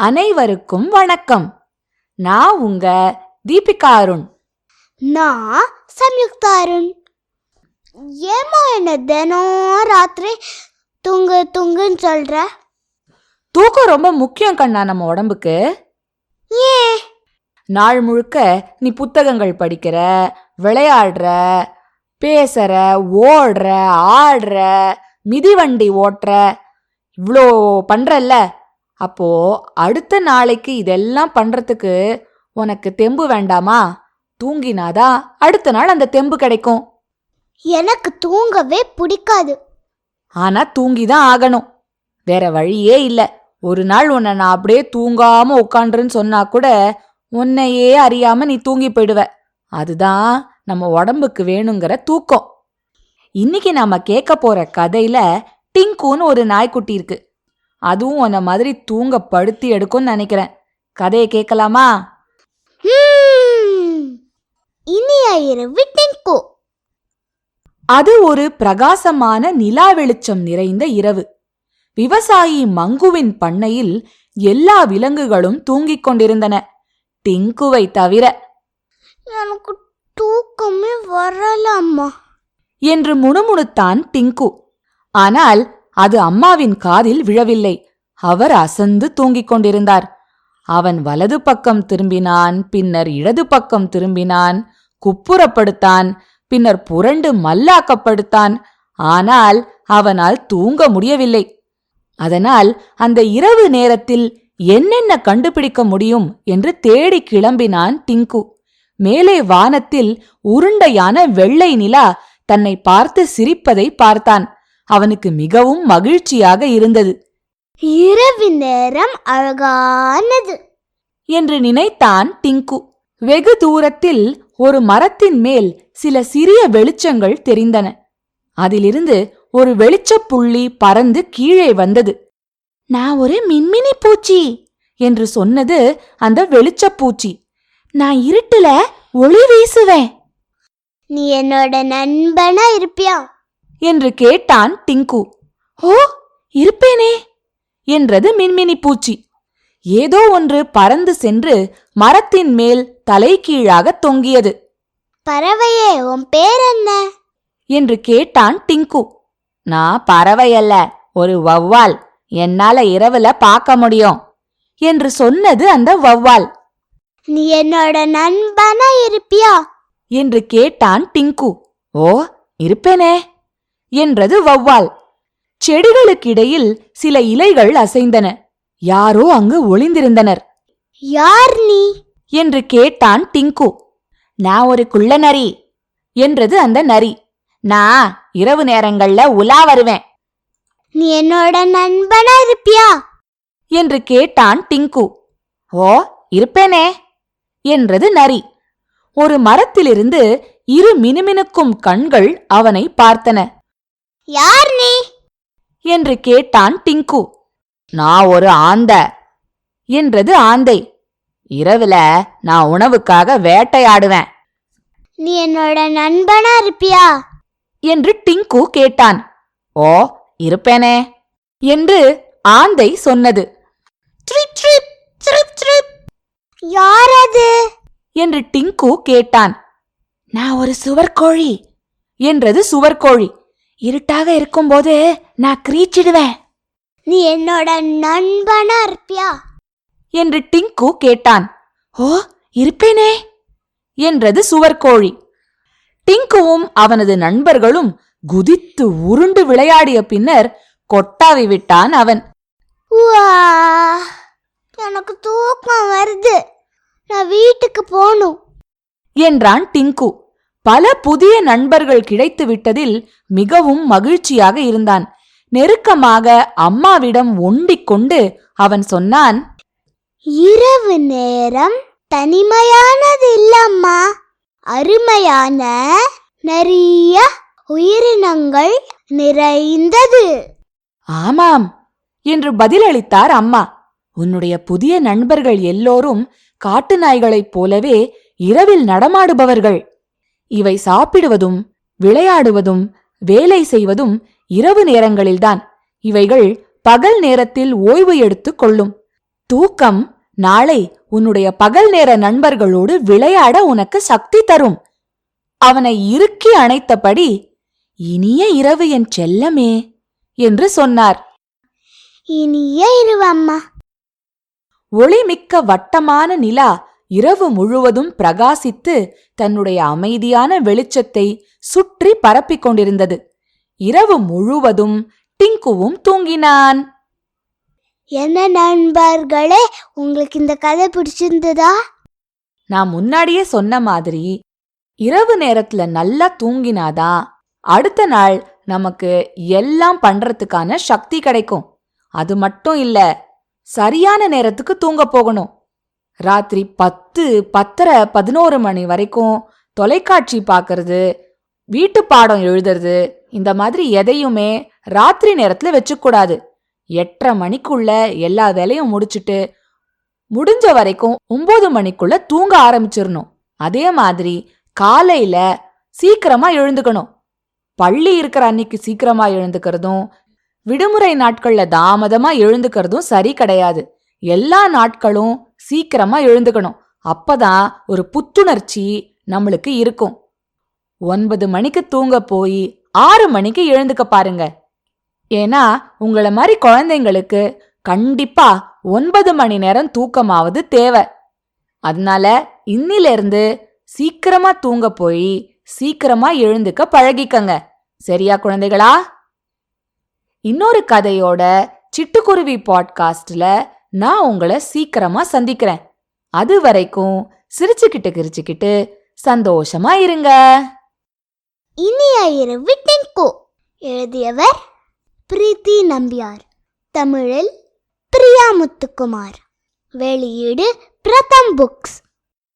அனைவருக்கும் வணக்கம். நான் உங்க தீபிகா அருண். நான் சம்யுக்தா அருண். ஏமா என்ன தினம் ராத்திரி தூங்குன்னு சொல்ற? தூக்கம் ரொம்ப முக்கியம் கண்ணா நம்ம உடம்புக்கு. ஏன்? நாள் முழுக்க நீ புத்தகங்கள் படிக்கிற, விளையாடுற, பேசுற, ஓடுற, ஆடுற, மிதிவண்டி ஓட்டுற, இவ்வளோ பண்றல்ல. அப்போ அடுத்த நாளைக்கு இதெல்லாம் பண்றதுக்கு உனக்கு தெம்பு வேண்டாமா? தூங்கினாதான் அடுத்த நாள் அந்த தெம்பு கிடைக்கும். எனக்கு தூங்கவே பிடிக்காது. ஆனா தூங்கிதான் ஆகணும், வேற வழியே இல்ல. ஒரு நாள் உன்னை நான் அப்படியே தூங்காம உட்காண்டுன்னு சொன்னா கூட உன்னையே அறியாம நீ தூங்கி போயிடுவ. அதுதான் நம்ம உடம்புக்கு வேணுங்கிற தூக்கம். இன்னைக்கு நாம கேட்க போற கதையில டிங்குன்னு ஒரு நாய்க்குட்டி இருக்கு. அதுவும் உன்ன மாதிரி தூங்க படுத்தி எடுக்கும்னு நினைக்கிறேன். கதையை கேட்கலாமா? இனிய இரவு டிங்கு. அது ஒரு பிரகாசமான நிலா வெளிச்சம் நிறைந்த இரவு. விவசாயி மங்குவின் பண்ணையில் எல்லா விலங்குகளும் தூங்கிக் கொண்டிருந்தன, டிங்குவை தவிர. எனக்கு தூக்கமே வரலாமா என்று முணுமுணுத்தான் டிங்கு. ஆனால் அது அம்மாவின் காதில் விழவில்லை. அவர் அசந்து தூங்கிக் கொண்டிருந்தார். அவன் வலது பக்கம் திரும்பினான், பின்னர் இடது பக்கம் திரும்பினான், குப்புறப்படுத்தான், பின்னர் புரண்டு மல்லாக்கப்படுத்தான். ஆனால் அவனால் தூங்க முடியவில்லை. அதனால் அந்த இரவு நேரத்தில் என்னென்ன கண்டுபிடிக்க முடியும் என்று தேடி கிளம்பினான் டிங்கு. மேலே வானத்தில் உருண்டையான வெள்ளை நிலா தன்னை பார்த்து சிரிப்பதை பார்த்தான். அவனுக்கு மிகவும் மகிழ்ச்சியாக இருந்தது. இரவு நேரம் அழகானது என்று நினைத்தான் டிங்கு. வெகு தூரத்தில் ஒரு மரத்தின் மேல் சில சிறிய வெளிச்சங்கள் தெரிந்தன. அதிலிருந்து ஒரு வெளிச்சப்புள்ளி பறந்து கீழே வந்தது. நான் ஒரு மின்மினி பூச்சி என்று சொன்னது அந்த வெளிச்சப்பூச்சி. நான் இருட்டுல ஒளி வீசுவேன். நீ என்னோட நண்பனா இருப்பியா என்று கேட்டான் டிங்கு. ஓ, இருப்பேனே என்றது மின்மினி பூச்சி. ஏதோ ஒன்று பறந்து சென்று மரத்தின் மேல் தலைகீழாக தொங்கியது. பறவையே, உன் பேர் என்ன என்று கேட்டான் டிங்கு. நான் பறவையல்ல, ஒரு வௌவால். என்னால இரவுல பார்க்க முடியும் என்று சொன்னது அந்த வௌவால். நீ என்னோட நண்பனா இருப்பியா என்று கேட்டான் டிங்கு. ஓ, இருப்பேனே என்றது வௌவால். செடிகளுக்கிடையில் சில இலைகள் அசைந்தன. யாரோ அங்கு ஒளிந்திருந்தனர். யார் நீ என்று கேட்டான் டிங்கு. நான் ஒரு குள்ள நரி என்றது அந்த நரி. நான் இரவு நேரங்கள்ல உலா வருவேன். நீ என்னோட நண்பனா இருப்பியா என்று கேட்டான் டிங்கு. ஓ, இருப்பேனே என்றது நரி. ஒரு மரத்திலிருந்து இரு மினுமினுக்கும் கண்கள் அவனை பார்த்தன. யார் நீ என்று கேட்டான் டிங்கு. நான் ஒரு ஆந்தை என்றது ஆந்தை. இரவுல நான் உணவுக்காக வேட்டையாடுவேன். நீ என்னோட நண்பனா இருப்பியா என்று டிங்கு கேட்டான். ஓ, இருப்பேனே என்று ஆந்தை சொன்னது. Trip trip trip trip. யார் அது என்று டிங்கு கேட்டான். நான் ஒரு சுவர்கோழி என்றது சுவர்கோழி. இருட்டாக இருக்கும்போது நான் கிரீச்சிடுவேன். நீ என்னோட நண்பனா இருப்பியா என்று டிங்கு கேட்டான். ஓ, இருப்பேனே என்றது சுவர்கோழி. டிங்குவும் அவனது நண்பர்களும் குதித்து உருண்டு விளையாடிய பின்னர் கொட்டாவி விட்டான் அவன். எனக்கு தூக்கம் வருது, நான் வீட்டுக்கு போகணும் என்றான் டிங்கு. பல புதிய நண்பர்கள் கிடைத்து விட்டதில் மிகவும் மகிழ்ச்சியாக இருந்தான். நெருக்கமாக அம்மாவிடம் ஒண்டிக் கொண்டு அவன் சொன்னான். இரவு நேரம் தனிமையானது இல்லம்மா, அருமையான நிறைய உயிரினங்கள் நிறைந்தது. ஆமாம் என்று பதிலளித்தார் அம்மா. உன்னுடைய புதிய நண்பர்கள் எல்லோரும் காட்டு நாய்களைப் போலவே இரவில் நடமாடுபவர்கள். இவை சாப்பிடுவதும் விளையாடுவதும் வேலை செய்வதும் இரவு நேரங்களில்தான். இவைகள் பகல் நேரத்தில் ஓய்வு எடுத்துக் கொள்ளும். தூக்கம் நாளை உன்னுடைய பகல் நேர நண்பர்களோடு விளையாட உனக்கு சக்தி தரும். அவனை இறுக்கி அணைத்தபடி, இனிய இரவு என் செல்லமே என்று சொன்னார். இனிய இரவு அம்மா. ஒளிமிக்க வட்டமான நிலா இரவு முழுவதும் பிரகாசித்து தன்னுடைய அமைதியான வெளிச்சத்தை சுற்றி பரப்பிக் கொண்டிருந்தது. இரவு முழுவதும் டிங்குவும் தூங்கினான். என்ன நண்பர்களே, உங்களுக்கு இந்த கதை பிடிச்சிருந்ததா? நான் முன்னாடியே சொன்ன மாதிரி இரவு நேரத்துல நல்லா தூங்கினாதான் அடுத்த நாள் நமக்கு எல்லாம் பண்றதுக்கான சக்தி கிடைக்கும். அது மட்டும் இல்ல, சரியான நேரத்துக்கு தூங்க போகணும். ராத்திரி 10, 10:30, 11 மணி வரைக்கும் தொலைக்காட்சி பார்க்கறது, வீட்டு பாடம் எழுதுறது, இந்த மாதிரி எதையுமே ராத்திரி நேரத்துல வச்சுக்கூடாது. 8:30 மணிக்குள்ள எல்லா வேலையும் முடிச்சுட்டு முடிஞ்ச வரைக்கும் 9 மணிக்குள்ள தூங்க ஆரம்பிச்சிடணும். அதே மாதிரி காலையில சீக்கிரமா எழுந்துக்கணும். பள்ளி இருக்கிற அன்னைக்கு சீக்கிரமா எழுந்துக்கிறதும் விடுமுறை நாட்கள்ல தாமதமா எழுந்துக்கிறதும் சரி கிடையாது. எல்லா நாட்களும் சீக்கிரமா எழுந்துக்கணும். அப்பதான் ஒரு புத்துணர்ச்சி நம்மளுக்கு இருக்கும். 9 மணிக்கு தூங்க போய் 6 மணிக்கு எழுந்துக்க பாருங்க. ஏன்னா உங்கள மாதிரி குழந்தைங்களுக்கு கண்டிப்பா 9 மணி நேரம் தூக்கமாவது தேவை. அதனால இன்னிலிருந்து சீக்கிரமா தூங்க போய் சீக்கிரமா எழுந்துக்க பழகிக்கங்க. சரியா குழந்தைகளா? இன்னொரு கதையோட சிட்டுக்குருவி பாட்காஸ்ட்ல நான் உங்களை சீக்கிரமா சந்திக்கிறேன். அது வரைக்கும் சிரிச்சுக்கிட்டு சந்தோஷமா இருங்க. இனிய இரவு டிங்கு. எழுதியவர் பிரீத்தி நம்பியார். தமிழில் பிரியா முத்துக்குமார். வெளியீடு பிரதம் புக்ஸ்.